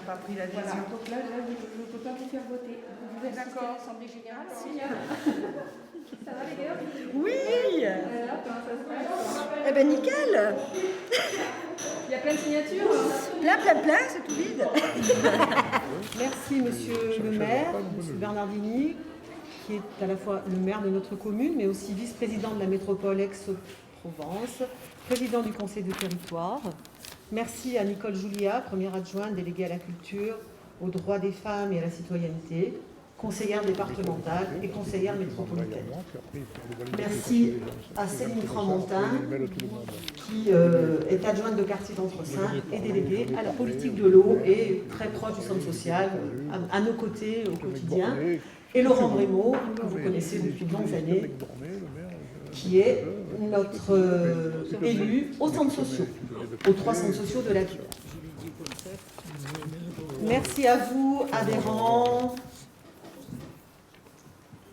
pas pris la Voilà, décision. donc là, je ne peux pas vous faire voter. Vous pouvez assister à l'Assemblée Générale. Ça va les gars? Oui. Alors, comment ça se passe? Eh ben nickel. Il y a plein de signatures. Plein, c'est tout vide. Merci Monsieur le maire, Monsieur Bernardini, qui est à la fois le maire de notre commune, mais aussi vice-président de la métropole Aix-Provence, président du conseil de territoire. Merci à Nicole Julia, première adjointe déléguée à la culture, aux droits des femmes et à la citoyenneté, conseillère départementale et conseillère métropolitaine. Merci à Céline Tramontin, qui est adjointe de quartier d'Entresins et déléguée à la politique de l'eau et très proche du centre social, à nos côtés au quotidien. Et Laurent Brémaud, que vous connaissez depuis de longues années, qui est notre élu aux centres sociaux, aux 3 centres sociaux de la ville. Merci à vous, adhérents,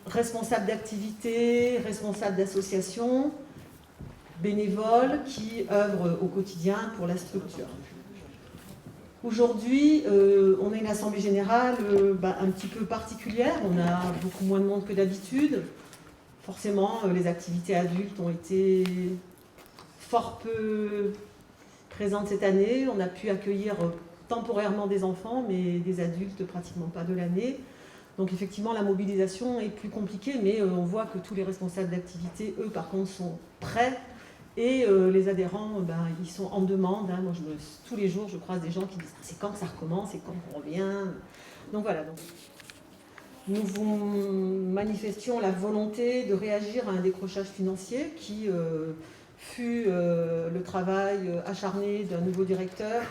responsables d'activités, responsables d'associations, bénévoles qui œuvrent au quotidien pour la structure. Aujourd'hui, on a une assemblée générale un petit peu particulière, on a beaucoup moins de monde que d'habitude. Forcément, les activités adultes ont été fort peu présentes cette année. On a pu accueillir temporairement des enfants, mais des adultes pratiquement pas de l'année. Donc effectivement, la mobilisation est plus compliquée, mais on voit que tous les responsables d'activité, eux, par contre, sont prêts. Et les adhérents, ils sont en demande. Moi, tous les jours, je croise des gens qui disent « c'est quand que ça recommence, c'est quand qu'on revient ?» Donc voilà. Nous vous manifestions la volonté de réagir à un décrochage financier qui fut le travail acharné d'un nouveau directeur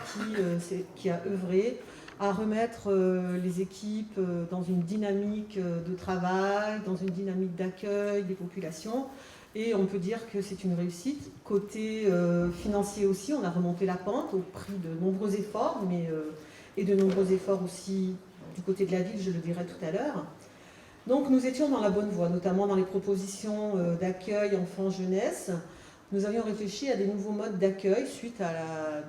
qui a œuvré à remettre les équipes dans une dynamique de travail, dans une dynamique d'accueil des populations. Et on peut dire que c'est une réussite. Côté financier aussi, on a remonté la pente au prix de nombreux efforts, et de nombreux efforts aussi du côté de la ville, je le dirai tout à l'heure. Donc nous étions dans la bonne voie, notamment dans les propositions d'accueil enfants-jeunesse. Nous avions réfléchi à des nouveaux modes d'accueil suite à la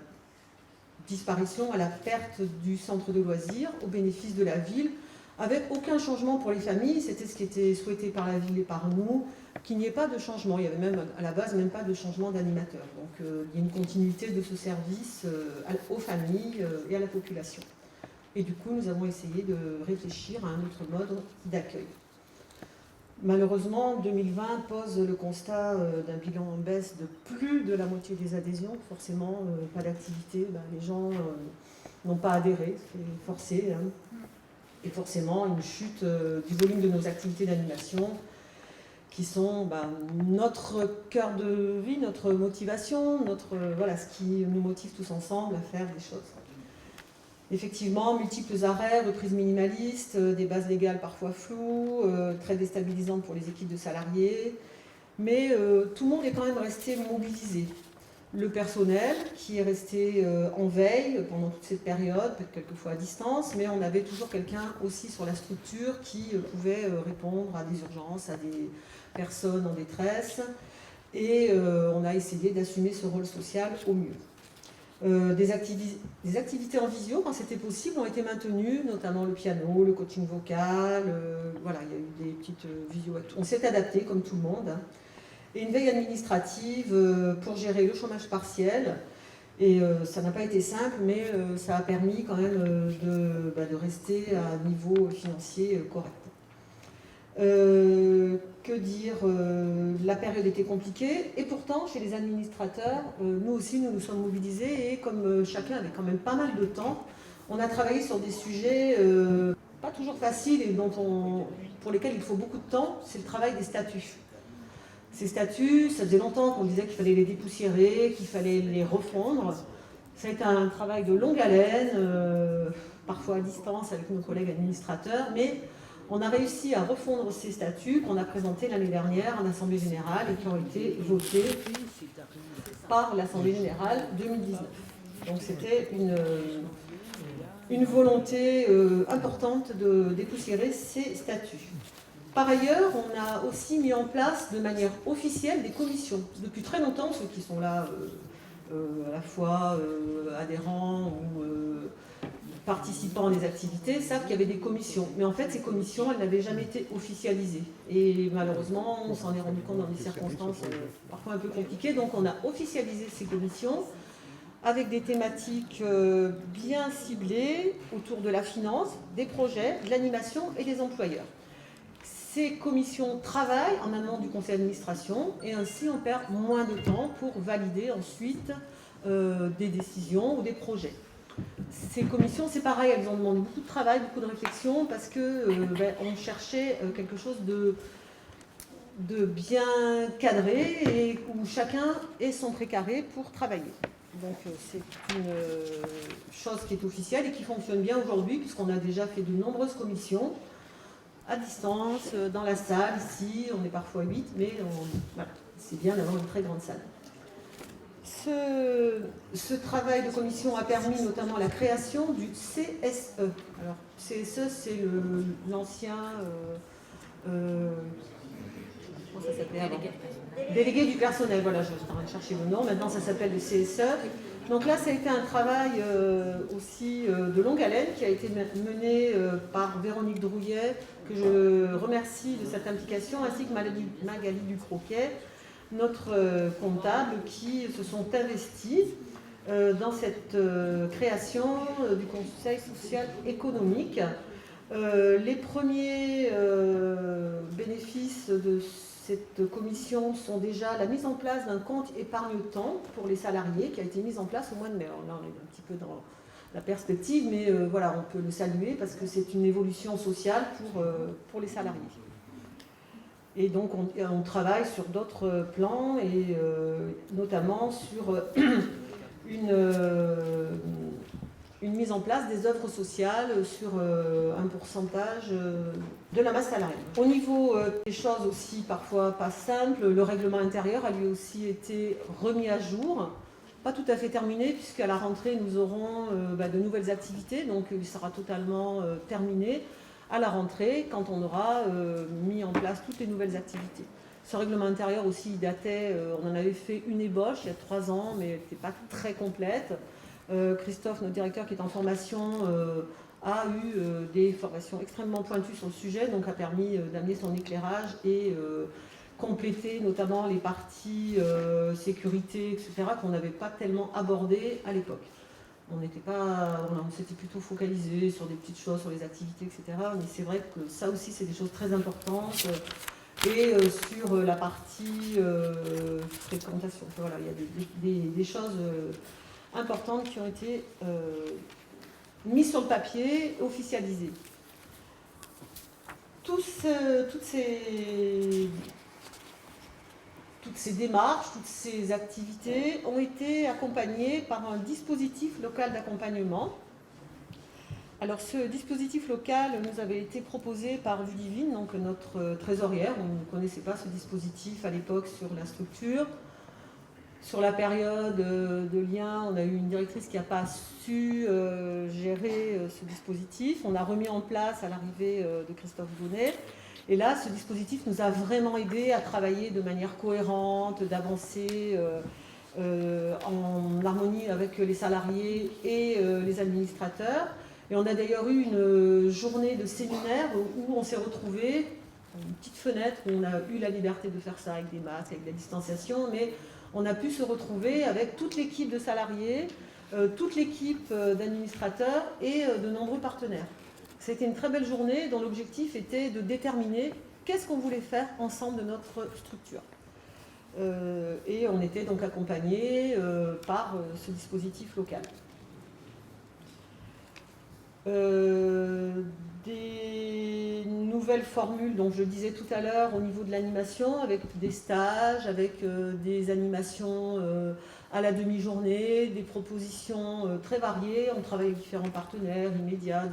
disparition, à la perte du centre de loisirs au bénéfice de la ville, avec aucun changement pour les familles. C'était ce qui était souhaité par la ville et par nous, qu'il n'y ait pas de changement. Il n'y avait même à la base même pas de changement d'animateur. Donc il y a une continuité de ce service aux familles et à la population. Et du coup, nous avons essayé de réfléchir à un autre mode d'accueil. Malheureusement, 2020 pose le constat d'un bilan en baisse de plus de la moitié des adhésions. Forcément, pas d'activité, les gens n'ont pas adhéré, c'est forcé. Et forcément, une chute du volume de nos activités d'animation, qui sont notre cœur de vie, notre motivation, ce qui nous motive tous ensemble à faire des choses. Effectivement, multiples arrêts, reprises minimalistes, des bases légales parfois floues, très déstabilisantes pour les équipes de salariés. Mais tout le monde est quand même resté mobilisé. Le personnel qui est resté en veille pendant toute cette période, peut-être quelquefois à distance, mais on avait toujours quelqu'un aussi sur la structure qui pouvait répondre à des urgences, à des personnes en détresse. Et on a essayé d'assumer ce rôle social au mieux. Des activités en visio, quand c'était possible, ont été maintenues, notamment le piano, le coaching vocal, il y a eu des petites visio. On s'est adapté, comme tout le monde. Et une veille administrative pour gérer le chômage partiel. Et ça n'a pas été simple, mais ça a permis quand même de rester à un niveau financier correct. Que dire, la période était compliquée et pourtant chez les administrateurs, nous aussi nous sommes mobilisés et comme chacun avait quand même pas mal de temps, on a travaillé sur des sujets pas toujours faciles et pour lesquels il faut beaucoup de temps, c'est le travail des statuts. Ces statuts, ça faisait longtemps qu'on disait qu'il fallait les dépoussiérer, qu'il fallait les refondre. Ça a été un travail de longue haleine, parfois à distance avec nos collègues administrateurs, mais on a réussi à refondre ces statuts qu'on a présentés l'année dernière en Assemblée Générale et qui ont été votés par l'Assemblée Générale 2019. Donc c'était une volonté importante de dépoussiérer ces statuts. Par ailleurs, on a aussi mis en place de manière officielle des commissions. Depuis très longtemps, ceux qui sont là, à la fois adhérents ou participants des activités savent qu'il y avait des commissions. Mais en fait, ces commissions, elles n'avaient jamais été officialisées. Et malheureusement, on s'en est rendu compte dans des circonstances parfois un peu compliquées. Donc on a officialisé ces commissions avec des thématiques bien ciblées autour de la finance, des projets, de l'animation et des employeurs. Ces commissions travaillent en amont du conseil d'administration et ainsi on perd moins de temps pour valider ensuite des décisions ou des projets. Ces commissions, c'est pareil, elles ont demandé beaucoup de travail, beaucoup de réflexion parce qu'on cherchait quelque chose de bien cadré et où chacun ait son précaré pour travailler. Donc c'est une chose qui est officielle et qui fonctionne bien aujourd'hui puisqu'on a déjà fait de nombreuses commissions à distance, dans la salle, ici, on est parfois 8, mais voilà, c'est bien d'avoir une très grande salle. Ce travail de commission a permis notamment la création du CSE. Alors, CSE, c'est l'ancien... comment ça s'appelait avant ? Délégué du personnel, voilà, je suis en train de chercher le nom. Maintenant, ça s'appelle le CSE. Donc là, ça a été un travail aussi de longue haleine qui a été mené par Véronique Drouillet, que je remercie de cette implication, ainsi que Magali Ducroquet, notre comptable, qui se sont investis dans cette création du Conseil social économique. Les premiers bénéfices de cette commission sont déjà la mise en place d'un compte épargne-temps pour les salariés qui a été mise en place au mois de mai. Alors là, on est un petit peu dans la perspective, mais voilà, on peut le saluer parce que c'est une évolution sociale pour les salariés. Et donc, on travaille sur d'autres plans et notamment sur une mise en place des œuvres sociales sur un pourcentage de la masse salariale. Au niveau des choses aussi parfois pas simples, le règlement intérieur a lui aussi été remis à jour. Pas tout à fait terminé puisqu'à la rentrée nous aurons de nouvelles activités, donc il sera totalement terminé à la rentrée quand on aura mis en place toutes les nouvelles activités. Ce règlement intérieur aussi il datait, on en avait fait une ébauche il y a 3 ans mais elle n'était pas très complète. Christophe, notre directeur qui est en formation, a eu des formations extrêmement pointues sur le sujet, donc a permis d'amener son éclairage et compléter notamment les parties sécurité, etc., qu'on n'avait pas tellement abordées à l'époque. On s'était plutôt focalisé sur des petites choses, sur les activités, etc. Mais c'est vrai que ça aussi, c'est des choses très importantes. Et sur la partie fréquentation, voilà, il y a des choses importantes qui ont été mises sur le papier, officialisées. Toutes ces démarches, toutes ces activités ont été accompagnées par un dispositif local d'accompagnement. Alors ce dispositif local nous avait été proposé par Ludivine, donc notre trésorière. On ne connaissait pas ce dispositif à l'époque sur la structure. Sur la période de lien, on a eu une directrice qui n'a pas su gérer ce dispositif. On a remis en place à l'arrivée de Christophe Bonnet. Et là, ce dispositif nous a vraiment aidé à travailler de manière cohérente, d'avancer en harmonie avec les salariés et les administrateurs. Et on a d'ailleurs eu une journée de séminaire où on s'est retrouvés, une petite fenêtre où on a eu la liberté de faire ça avec des masques, avec de la distanciation, mais on a pu se retrouver avec toute l'équipe de salariés, toute l'équipe d'administrateurs et de nombreux partenaires. C'était une très belle journée dont l'objectif était de déterminer qu'est-ce qu'on voulait faire ensemble de notre structure. Et on était donc accompagnés par ce dispositif local. Des nouvelles formules, donc je disais tout à l'heure, au niveau de l'animation, avec des stages, avec des animations à la demi-journée, des propositions très variées. On travaille avec différents partenaires, immédiats,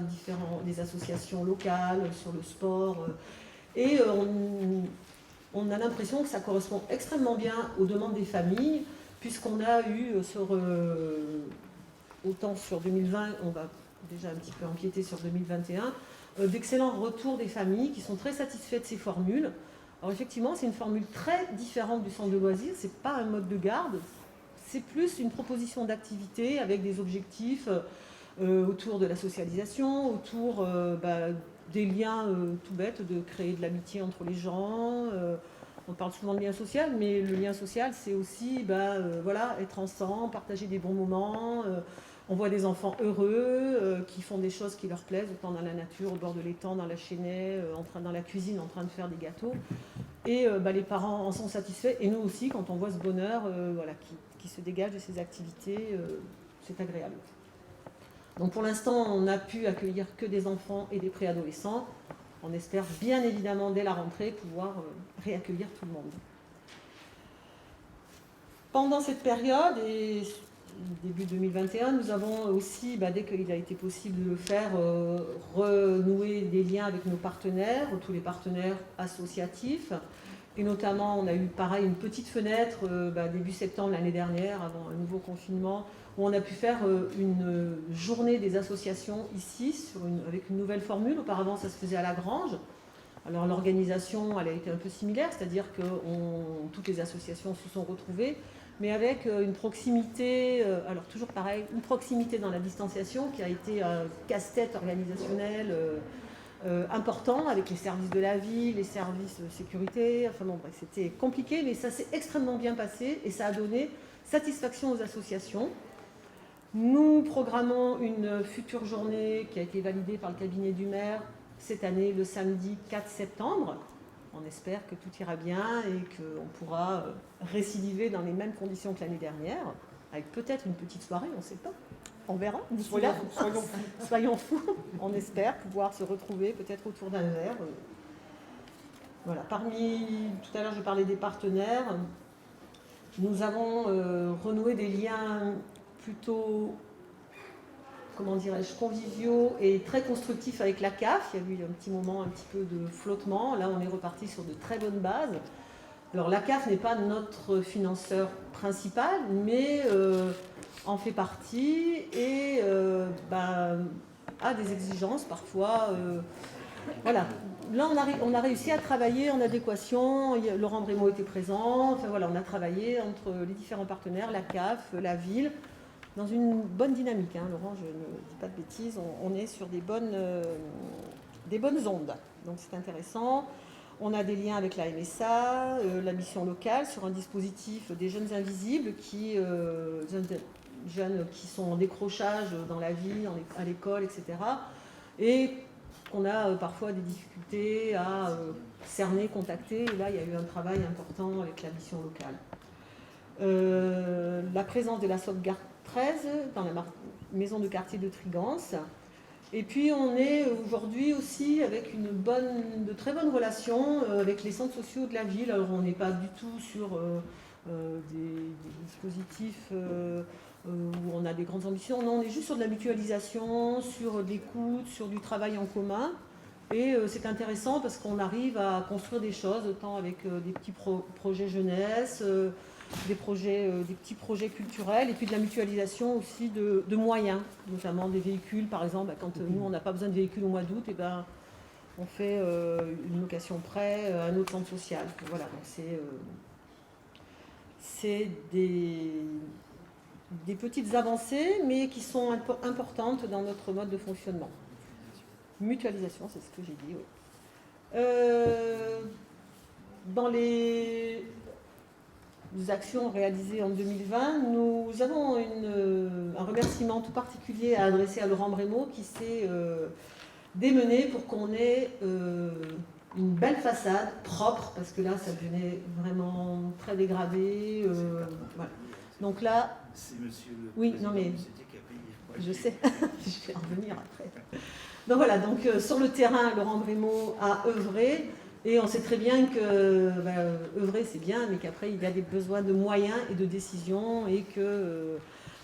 des associations locales sur le sport. Et on a l'impression que ça correspond extrêmement bien aux demandes des familles, puisqu'on a eu, autant sur 2020, on va déjà un petit peu empiéter sur 2021, d'excellents retours des familles qui sont très satisfaits de ces formules. Alors effectivement, c'est une formule très différente du centre de loisirs, c'est pas un mode de garde, c'est plus une proposition d'activité avec des objectifs autour de la socialisation, autour des liens tout bêtes, de créer de l'amitié entre les gens. On parle souvent de lien social, mais le lien social, c'est aussi être ensemble, partager des bons moments. On voit des enfants heureux qui font des choses qui leur plaisent, autant dans la nature, au bord de l'étang, dans la chênaie, dans la cuisine, en train de faire des gâteaux. Et les parents en sont satisfaits. Et nous aussi, quand on voit ce bonheur qui se dégage de ces activités, c'est agréable. Donc pour l'instant, on n'a pu accueillir que des enfants et des préadolescents. On espère bien évidemment dès la rentrée pouvoir réaccueillir tout le monde. Pendant cette période et début 2021, nous avons aussi, dès qu'il a été possible de le faire, renouer des liens avec nos partenaires, tous les partenaires associatifs. Et notamment, on a eu pareil une petite fenêtre début septembre l'année dernière, avant un nouveau confinement, où on a pu faire une journée des associations ici, avec une nouvelle formule. Auparavant, ça se faisait à la Grange. Alors l'organisation, elle a été un peu similaire, c'est-à-dire que toutes les associations se sont retrouvées, mais avec une proximité, alors toujours pareil, une proximité dans la distanciation qui a été un casse-tête organisationnel important avec les services de la ville, les services de sécurité. Enfin bon, bref, c'était compliqué, mais ça s'est extrêmement bien passé et ça a donné satisfaction aux associations. Nous programmons une future journée qui a été validée par le cabinet du maire cette année, le samedi 4 septembre. On espère que tout ira bien et qu'on pourra récidiver dans les mêmes conditions que l'année dernière, avec peut-être une petite soirée, on ne sait pas. On verra. Soyons fous. On espère pouvoir se retrouver peut-être autour d'un verre. Voilà. Tout à l'heure, je parlais des partenaires. Nous avons renoué des liens plutôt, conviviaux et très constructifs avec la CAF. Il y a eu un petit moment, un petit peu de flottement. Là, on est reparti sur de très bonnes bases. Alors, la CAF n'est pas notre financeur principal, mais en fait partie et a des exigences parfois. Voilà. Là, on a réussi à travailler en adéquation. Laurent Brémaud était présent. Enfin, voilà, on a travaillé entre les différents partenaires, la CAF, la ville, dans une bonne dynamique. Laurent, je ne dis pas de bêtises, on est sur des bonnes ondes. Donc c'est intéressant. On a des liens avec la MSA, la mission locale, sur un dispositif des jeunes invisibles, jeunes qui sont en décrochage dans la vie, à l'école, etc. Et qu'on a parfois des difficultés à cerner, contacter. Et là, il y a eu un travail important avec la mission locale. La présence de la sauvegarde 13 dans la maison de quartier de Trigance. Et puis on est aujourd'hui aussi avec de très bonnes relations avec les centres sociaux de la ville. Alors on n'est pas du tout sur des dispositifs où on a des grandes ambitions. Non, on est juste sur de la mutualisation, sur de l'écoute, sur du travail en commun. Et c'est intéressant parce qu'on arrive à construire des choses, autant avec des petits projets jeunesse, des petits projets culturels, et puis de la mutualisation aussi de moyens, notamment des véhicules. Par exemple, quand nous, on n'a pas besoin de véhicules au mois d'août, et on fait une location prêt à un autre centre social. Voilà, donc c'est des petites avancées, mais qui sont importantes dans notre mode de fonctionnement. Mutualisation, c'est ce que j'ai dit, oui. Dans les actions réalisées en 2020, nous avons un remerciement tout particulier à adresser à Laurent Brémaud qui s'est démené pour qu'on ait une belle façade propre, parce que là ça devenait vraiment très dégradé. Voilà. Donc là, c'est monsieur le oui, non mais qui a payé. je sais, je vais en revenir après. Donc voilà, donc sur le terrain, Laurent Brémaud a œuvré. Et on sait très bien que œuvrer c'est bien, mais qu'après il y a des besoins de moyens et de décisions, et que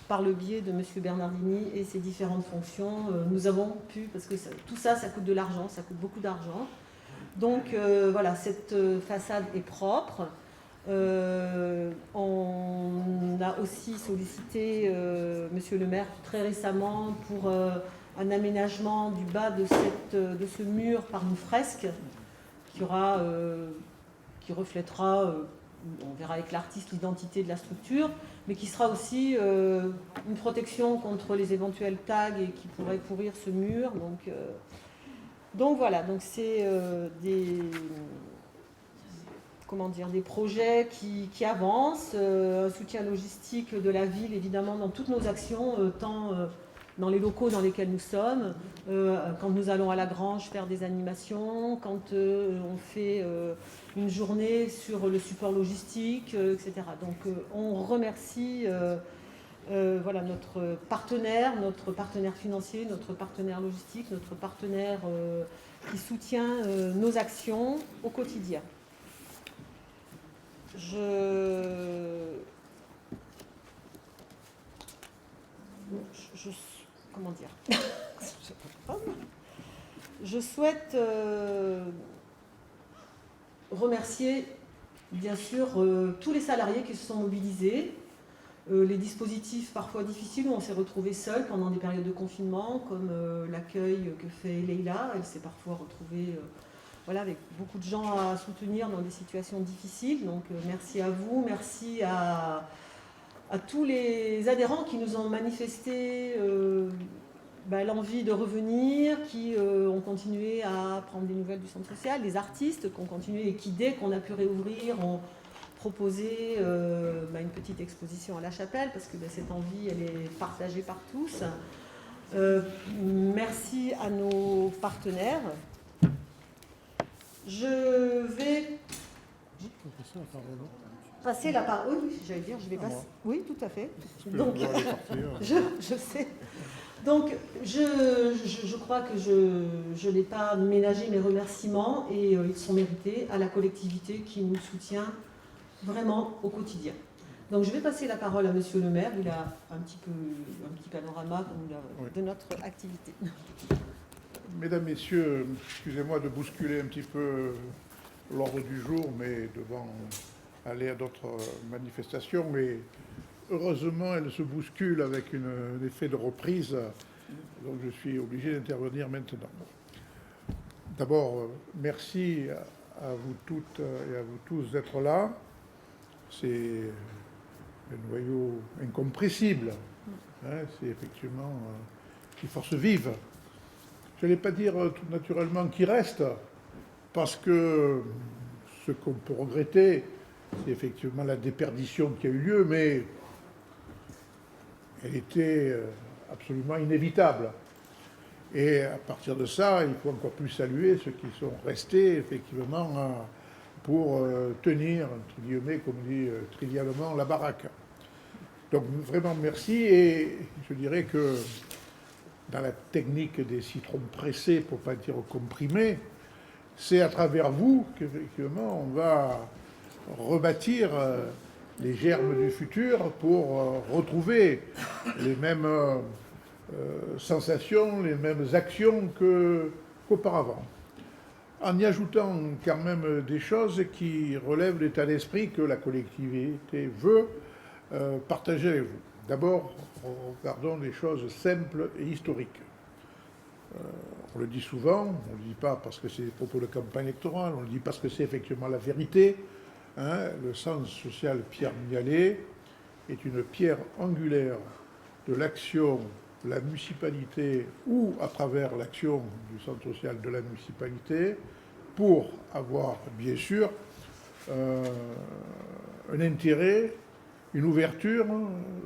par le biais de M. Bernardini et ses différentes fonctions, nous avons pu, parce que tout ça coûte de l'argent, ça coûte beaucoup d'argent. Donc voilà, cette façade est propre. On a aussi sollicité M. le maire très récemment pour un aménagement du bas de ce mur par une fresque qui reflètera on verra avec l'artiste l'identité de la structure, mais qui sera aussi une protection contre les éventuels tags et qui pourraient pourrir ce mur. Donc voilà, donc c'est des projets qui avancent, un soutien logistique de la ville évidemment dans toutes nos actions, tant dans les locaux dans lesquels nous sommes, quand nous allons à la Grange faire des animations, quand on fait une journée sur le support logistique, etc. Donc on remercie notre partenaire financier, notre partenaire logistique, notre partenaire qui soutient nos actions au quotidien. Je souhaite remercier bien sûr tous les salariés qui se sont mobilisés, les dispositifs parfois difficiles où on s'est retrouvé seul pendant des périodes de confinement, comme l'accueil que fait Leïla. Elle s'est parfois retrouvée avec beaucoup de gens à soutenir dans des situations difficiles. Donc merci à vous, merci à tous les adhérents qui nous ont manifesté l'envie de revenir, qui ont continué à prendre des nouvelles du centre social, les artistes qui ont continué et qui, dès qu'on a pu réouvrir, ont proposé une petite exposition à la chapelle, parce que cette envie, elle est partagée par tous. Merci à nos partenaires. Je vais passer la parole. Oui, j'allais dire, je vais passer. Oui, tout à fait. Donc, je sais. Donc, je crois que je n'ai pas ménagé mes remerciements et ils sont mérités à la collectivité qui nous soutient vraiment au quotidien. Donc, je vais passer la parole à Monsieur le maire. Il a un petit panorama de notre activité. Mesdames, Messieurs, excusez-moi de bousculer un petit peu l'ordre du jour, mais devant aller à d'autres manifestations. Mais heureusement, elle se bouscule avec un effet de reprise, donc je suis obligé d'intervenir maintenant. D'abord, merci à vous toutes et à vous tous d'être là. C'est un noyau incompressible. C'est effectivement une force vive. Je n'allais pas dire tout naturellement qui reste, parce que ce qu'on peut regretter, c'est effectivement la déperdition qui a eu lieu, mais elle était absolument inévitable. Et à partir de ça, il faut encore plus saluer ceux qui sont restés effectivement pour tenir, entre guillemets, comme on dit trivialement, la baraque. Donc vraiment merci, et je dirais que dans la technique des citrons pressés, pour ne pas dire comprimés, c'est à travers vous qu'effectivement on va rebâtir les germes du futur pour retrouver les mêmes sensations, les mêmes actions qu'auparavant. En y ajoutant quand même des choses qui relèvent l'état d'esprit que la collectivité veut partager avec vous. D'abord, regardons les choses simples et historiques. On le dit souvent, on ne le dit pas parce que c'est des propos de campagne électorale, on le dit parce que c'est effectivement la vérité. Le centre social Pierre Mignalet est une pierre angulaire de l'action de la municipalité ou à travers l'action du centre social de la municipalité pour avoir, bien sûr, un intérêt, une ouverture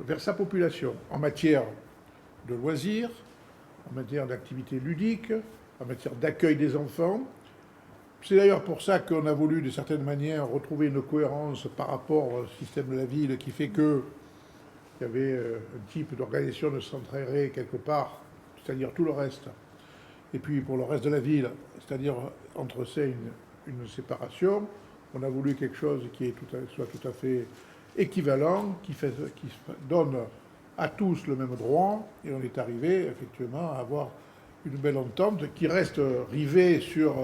vers sa population en matière de loisirs, en matière d'activités ludiques, en matière d'accueil des enfants. C'est d'ailleurs pour ça qu'on a voulu, de certaine manière, retrouver une cohérence par rapport au système de la ville qui fait qu'il y avait un type d'organisation de centrée quelque part, c'est-à-dire tout le reste. Et puis pour le reste de la ville, c'est-à-dire entre ces une séparation, on a voulu quelque chose qui soit tout à fait équivalent, qui donne à tous le même droit, et on est arrivé effectivement à avoir une belle entente qui reste rivée sur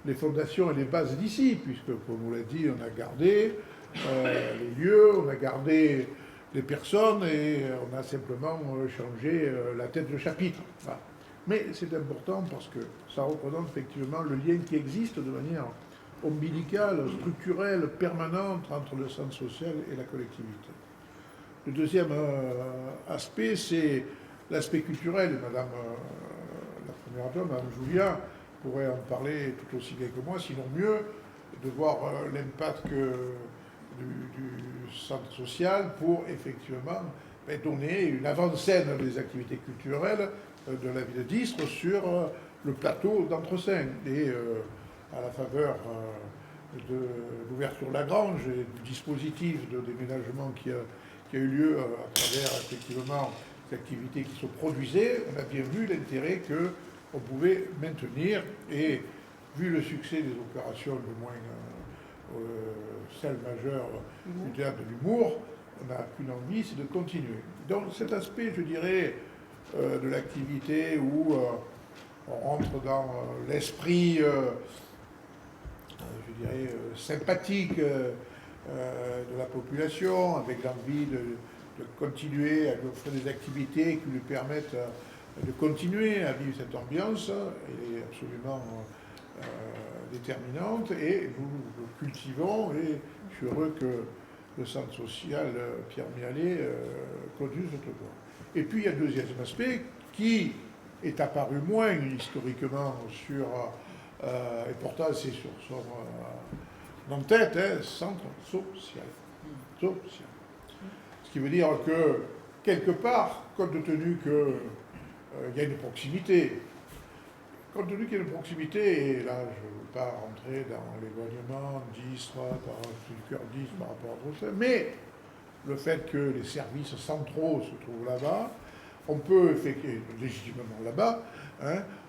les fondations et les bases d'ici, puisque, comme on l'a dit, on a gardé les lieux, on a gardé les personnes, et on a simplement changé la tête de chapitre. Voilà. Mais c'est important parce que ça représente effectivement le lien qui existe de manière ombilicale, structurelle, permanente entre le centre social et la collectivité. Le deuxième aspect, c'est l'aspect culturel. Madame la première dame, Madame Julien, pourrait en parler tout aussi bien que moi, sinon mieux, de voir l'impact du centre social pour effectivement donner une avant-scène des activités culturelles de la ville d'Istres sur le plateau d'Entresaint. Et à la faveur de l'ouverture de la Grange et du dispositif de déménagement qui a eu lieu à travers effectivement les activités qui se produisaient, on a bien vu l'intérêt qu'on pouvait maintenir et vu le succès des opérations, du moins celle majeure du théâtre de l'humour, on n'a qu'une envie, c'est de continuer. Donc cet aspect, je dirais, de l'activité où on rentre dans l'esprit, je dirais, sympathique de la population, avec l'envie de continuer à lui offrir des activités qui lui permettent de continuer à vivre cette ambiance, elle est absolument déterminante, et nous le cultivons, et je suis heureux que le centre social Pierre Mialet continue cette voie. Et puis il y a un deuxième aspect qui est apparu moins historiquement sur, et pourtant c'est sur son en-tête, centre social. Social. Ce qui veut dire que, quelque part, compte tenu qu'il y a une proximité, compte tenu qu'il y a une proximité, et là je ne veux pas rentrer dans l'éloignement d'Istres, du cœur d'Istres par rapport à Bruxelles, mais le fait que les services centraux se trouvent là-bas, on peut effectivement, légitimement là-bas,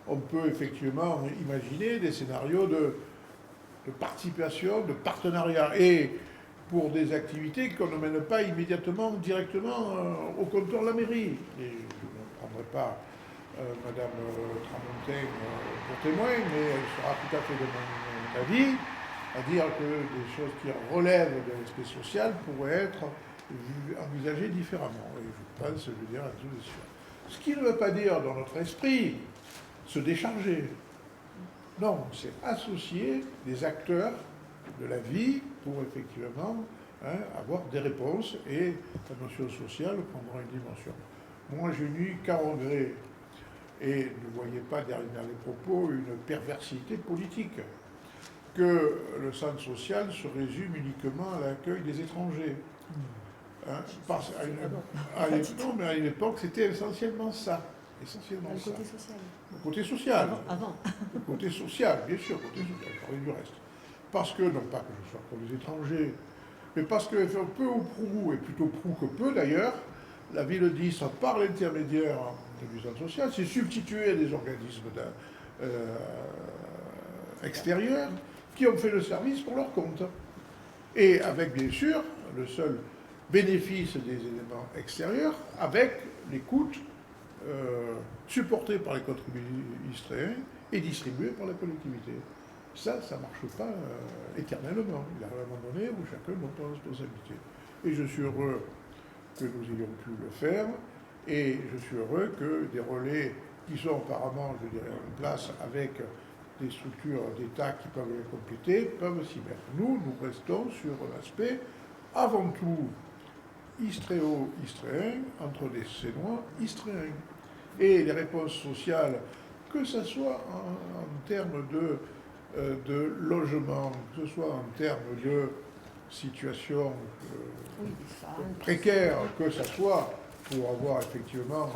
on peut effectivement imaginer des scénarios de participation, de partenariat, et pour des activités qu'on ne mène pas immédiatement, directement au comptoir de la mairie. Et je ne prendrai pas Madame Tramontaine pour témoin, mais elle sera tout à fait de mon avis à dire que des choses qui relèvent de l'aspect social pourraient être envisagées différemment. Et je pense, je veux dire, à tout les choses. Ce qui ne veut pas dire dans notre esprit se décharger. Non, c'est associer des acteurs de la vie pour effectivement avoir des réponses, et la notion sociale prendra une dimension. Moi, je n'ai qu'à regret, et ne voyez pas derrière les propos une perversité politique, que le centre social se résume uniquement à l'accueil des étrangers. Non, mais à une époque, c'était essentiellement ça. Essentiellement le ça. côté social. Le côté social. Avant. Le côté social, bien sûr, côté social, je parlais du reste. Parce que, non pas que je sois pour les étrangers, mais parce que peu ou prou, et plutôt prou que peu d'ailleurs, la ville d'Istres, par l'intermédiaire du centre social, s'est substituée à des organismes extérieurs qui ont fait le service pour leur compte. Et avec, bien sûr, le seul bénéfice des éléments extérieurs, avec les coûts supportés par les contribuables istréens et distribués par la collectivité. Ça ne marche pas éternellement. Il y a un moment donné où chacun monte en responsabilité. Et je suis heureux que nous ayons pu le faire, et je suis heureux que des relais qui sont apparemment, je dirais, en place avec des structures d'État qui peuvent les compléter, peuvent s'y mettre. Nous restons sur un aspect avant tout istréo-istréen, entre les Sénois istréens. Et les réponses sociales, que ce soit en termes de logement, que ce soit en termes de situation précaire, que ce soit pour avoir effectivement,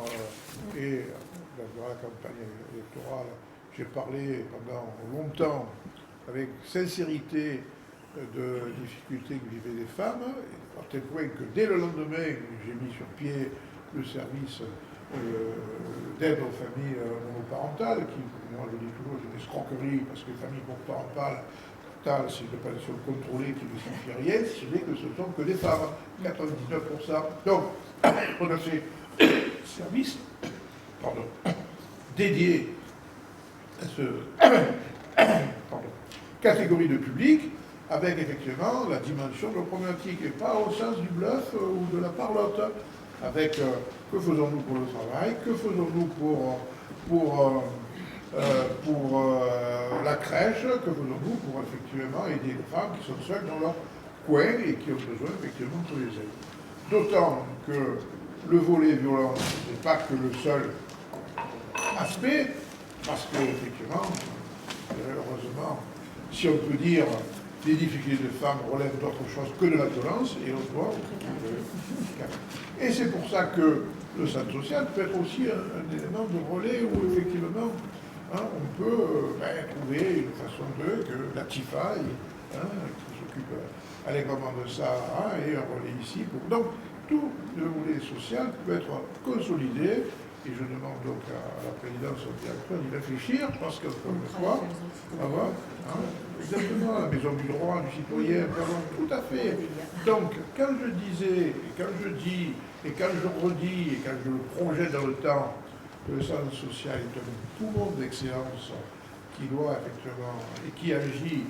et dans la campagne électorale, j'ai parlé pendant longtemps avec sincérité de difficultés que vivaient les femmes, à tel point que dès le lendemain, j'ai mis sur pied le service d'aide aux familles monoparentales, qui, moi je dis toujours, c'est une escroquerie, parce que les familles monoparentales, c'est une pension contrôlée qui ne suffit rien, si ce n'est que ce ne sont que des femmes, 99%. Donc, on a fait service dédié à ce catégorie de public, avec effectivement la dimension de la problématique, et pas au sens du bluff ou de la parlotte, avec que faisons-nous pour le travail, que faisons-nous pour pour la crèche que faisons-nous pour effectivement aider les femmes qui sont seules dans leur coin et qui ont besoin effectivement qu'on les aide. D'autant que le volet violence n'est pas que le seul aspect, parce que effectivement, heureusement, si on peut dire, les difficultés des femmes relèvent d'autre chose que de la violence, et on doit. Et c'est pour ça que le centre social peut être aussi un élément de relais où effectivement on peut trouver une façon que la TIFA, qui s'occupe allègrement de ça, et un relais ici. Donc tout le volet social peut être consolidé, et je demande donc à la présidence au directeur d'y réfléchir, parce qu'encore une fois, exactement, la maison du droit, du citoyen, tout à fait. Donc, quand je disais, et quand je dis, et quand je redis, et quand je le projette dans le temps, que le centre social est un poumon d'excellence qui doit effectivement, et qui agit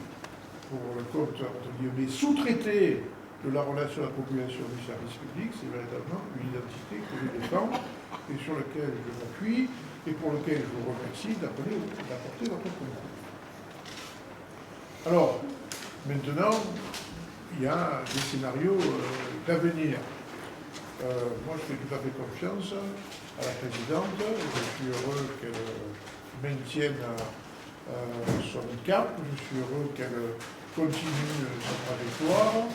pour le compte, entre guillemets, sous-traité de la relation à la population du service public, c'est véritablement une identité que je défends et sur laquelle je m'appuie et pour lequel je vous remercie d'apporter votre concours. Alors, maintenant, il y a des scénarios d'avenir. Moi, je fais tout à fait confiance à la présidente. Je suis heureux qu'elle maintienne son cap. Je suis heureux qu'elle continue sa trajectoire.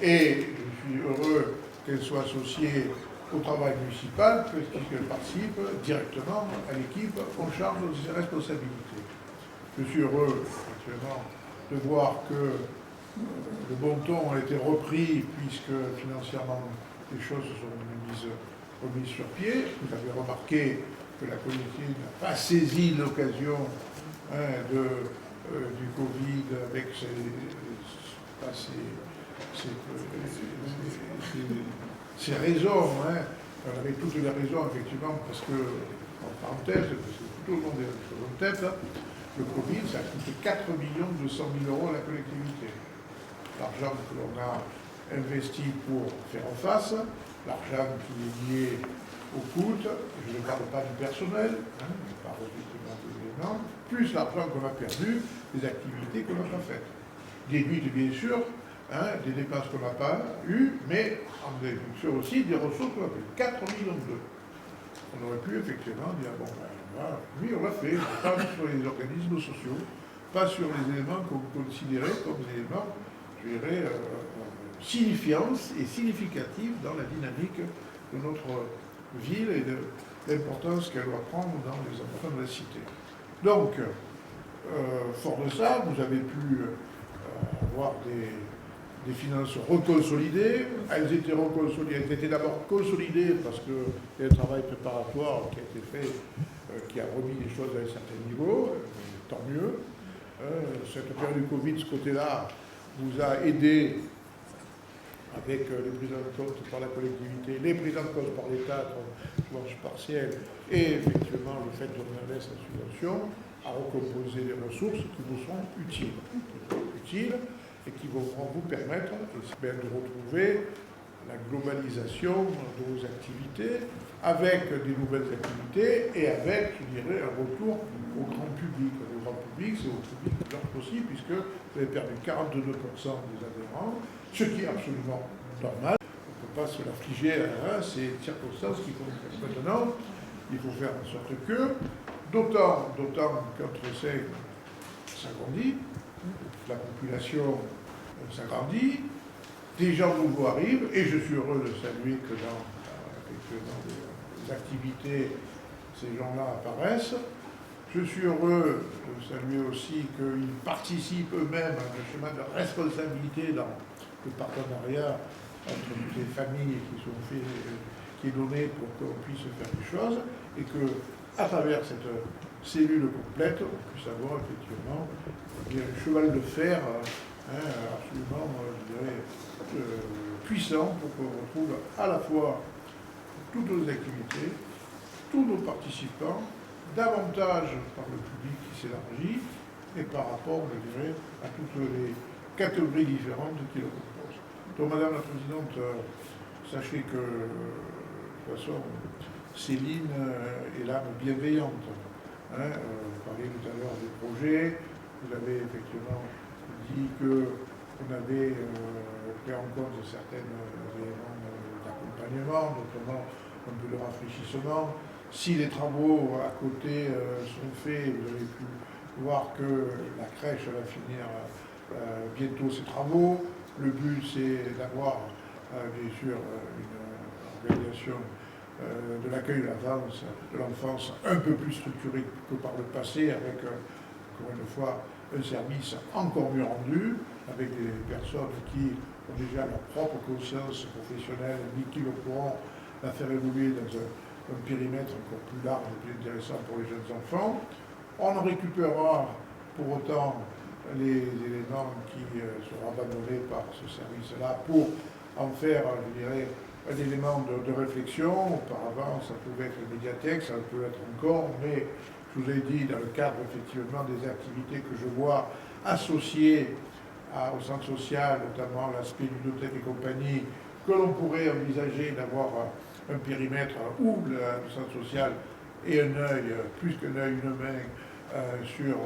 Et je suis heureux qu'elle soit associée au travail municipal, puisqu'elle participe directement à l'équipe en charge de ses responsabilités. Je suis heureux, actuellement, de voir que le bon ton a été repris, puisque financièrement, les choses se sont remises sur pied. Vous avez remarqué que la collectivité n'a pas saisi l'occasion du Covid avec ses raisons. On avait toutes les raisons, effectivement, parce que, en parenthèse, parce que tout le monde est en tête, le Covid, ça a coûté 4 200 000 € à la collectivité. L'argent que l'on a investi pour faire en face, l'argent qui est lié au coût, je ne parle pas du personnel, je parle effectivement des éléments, plus l'argent qu'on a perdu des activités qu'on n'a pas faites. Déduites, bien sûr, des dépenses qu'on n'a pas eues, mais en déduction aussi des ressources qu'on a eues. 4 millions d'euros. On aurait pu effectivement dire, bon, oui, on l'a fait, pas sur les organismes sociaux, pas sur les éléments qu'on considérait comme des éléments, je dirais, signifiants et significatifs dans la dynamique de notre ville et de l'importance qu'elle doit prendre dans les enfants de la cité. Donc, fort de ça, vous avez pu avoir des finances reconsolidées. Elles étaient d'abord consolidées parce qu'il y a un travail préparatoire qui a été fait, qui a remis les choses à un certain niveau, tant mieux. Cette période du Covid, ce côté-là, vous a aidé avec les prises en compte par la collectivité, les prises en compte par l'État, chômage partiel, et effectivement le fait de remettre la subvention, à recomposer les ressources qui vous sont utiles et qui vont vous permettre de retrouver la globalisation de vos activités avec des nouvelles activités et avec, je dirais, un retour au grand public. Le grand public, c'est au public le plus possible, puisque vous avez perdu 42% des adhérents, ce qui est absolument normal. On ne peut pas se l'affliger, c'est une circonstance qui compte. Maintenant, il faut faire en sorte que, d'autant qu'entre ces s'agrandit, la population s'agrandit, des gens nouveaux arrivent, et je suis heureux de saluer que dans les activités, ces gens-là apparaissent. Je suis heureux de saluer aussi qu'ils participent eux-mêmes à un chemin de responsabilité dans le partenariat entre les familles qui est donné pour qu'on puisse faire des choses, et que, à travers cette cellule complète, on puisse avoir effectivement un cheval de fer absolument, je dirais, puissant pour qu'on retrouve à la fois toutes nos activités, tous nos participants, davantage par le public qui s'élargit et par rapport, je dirais, à toutes les catégories différentes qui le composent. Donc, Madame la Présidente, sachez que, de toute façon, Céline est l'âme bienveillante. Vous parliez tout à l'heure des projets. Vous avez effectivement dit qu'on avait pris en compte certains éléments d'accompagnement, notamment un peu de rafraîchissement. Si les travaux à côté sont faits, vous avez pu voir que la crèche va finir bientôt ses travaux. Le but, c'est d'avoir bien sûr une organisation de l'accueil de l'enfance un peu plus structurée que par le passé, avec encore une fois un service encore mieux rendu, avec des personnes qui ont déjà leur propre conscience professionnelle, mais qui pourront la faire évoluer dans un périmètre encore plus large et plus intéressant pour les jeunes enfants. On récupérera pour autant les éléments qui seront abandonnés par ce service-là pour en faire, je dirais, un élément de réflexion. Auparavant, ça pouvait être une médiathèque, ça peut être encore, mais je vous ai dit, dans le cadre effectivement des activités que je vois associées au centre social, notamment l'aspect ludothèque et compagnie, que l'on pourrait envisager d'avoir un périmètre où le centre social ait un œil, plus qu'un œil, une main sur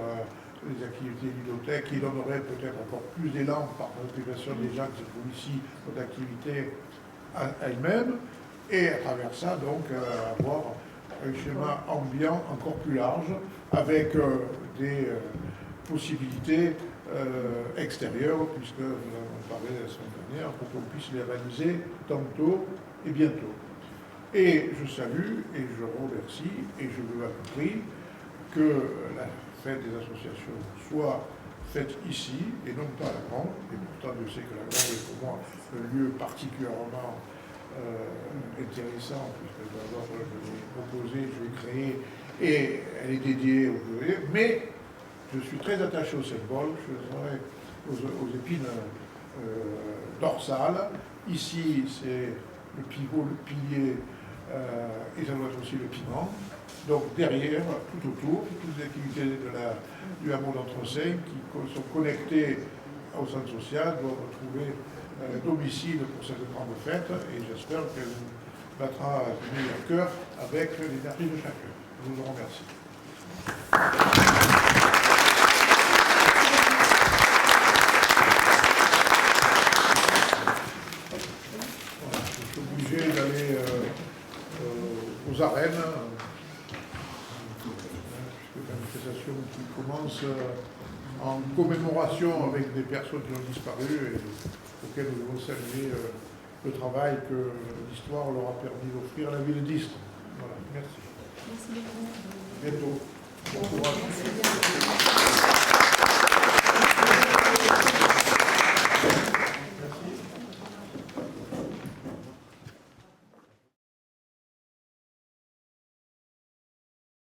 les activités ludothèques, qui donnerait peut-être encore plus d'élan par l'occupation des gens qui se trouvent ici aux activités à elles-mêmes, et à travers ça, donc, avoir un schéma ambiant encore plus large, avec des possibilités extérieures, puisque nous avons parlé la semaine dernière, pour qu'on puisse les réaliser tantôt et bientôt. Et je salue et je remercie, et je veux à tout prix que la fête des associations soit faite ici, et non pas à la Grande. Et pourtant, je sais que la Grande est pour moi un lieu particulièrement intéressant, puisque d'abord je l'ai proposé, je l'ai créé, et elle est dédiée au bébé, mais je suis très attaché au symbole, aux épines dorsales. Ici, c'est le pivot, le pilier, et ça doit être aussi le piment. Donc derrière, tout autour, toutes les activités du hameau d'Entresey qui sont connectées au centre social doivent retrouver domicile pour cette grande fête, et j'espère qu'elle battra du meilleur cœur avec l'énergie de chacun. Je vous remercie. Voilà, je suis obligé d'aller aux arènes, puisque la manifestation qui commence en commémoration avec des personnes qui ont disparu et auxquelles nous devons saluer le travail que l'histoire leur a permis d'offrir à la ville d'Istres. Voilà, merci. Merci beaucoup. Bientôt. Bon courage.